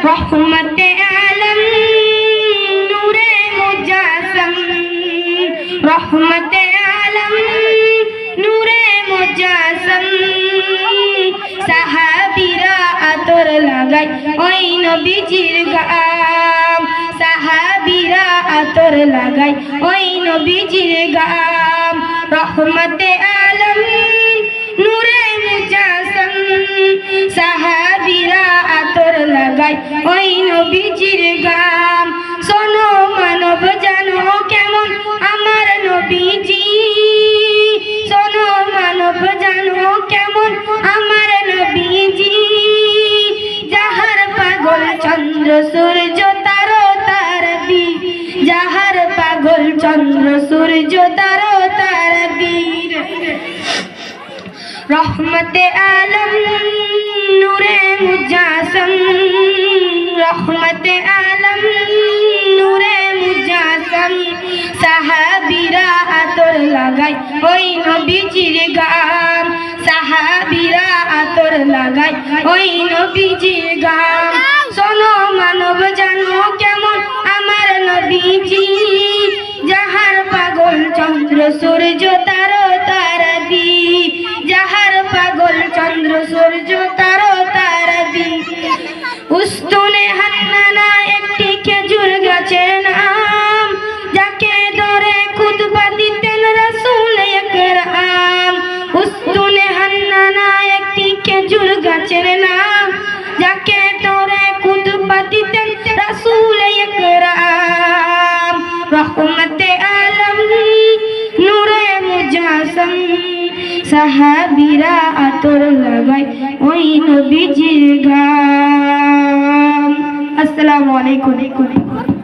রহমতে আলম নূরে মুজাসম, রহমতে আলম নূরে মুজাসম। সাহাবীরা আতর লাগায় ওই নবীজির গাম, সাহাবীরা আতর লাগায় ওই নবীজির গাম। রহমতে আলম নূরে মুজাসম, সাহাবীরা আতর লাগায় ওই নবীজির গাম। শোনো মানব জানো কেমন আমার নবীজি, শোনো মানব জানো কেমন আমার নবীজি। যাহার পাগল চন্দ্র সূর্য তারো তারাবি, যাহার পাগল চন্দ্র সূর্য তারো তারাবীর। রহমতে আলম নূরে মুজাসম, রহমতে আলম নূরে মুজাসম। সাহাবীরা আতর লাগায় ওই নবীজির গাম, সাহাবীরা আতর লাগায় ওই নবীজির গাম। শোনো মানব জানো কেমন আমার নবীজি, যাহার পাগল চন্দ্র সূর্য তারো তারাবি, যাহার পাগল চন্দ্র সূর্য তারো তারাবি। উস্তুনে হান্নানা একটি খেজুর গাছের নাম, যাকে ধরে খুতবা দিতেন রাসূল আকরাম। উস্তুনে হান্নানা একটি খেজুর গাছের নাম, যাকে ধরে খুতবা দিতেন রাসূল আকরাম। রহমতে আলম নূরে মুজাসম, সাহাবীরা আতর লাগায় ওই নবীজির গাম। আসসালামু আলাইকুম।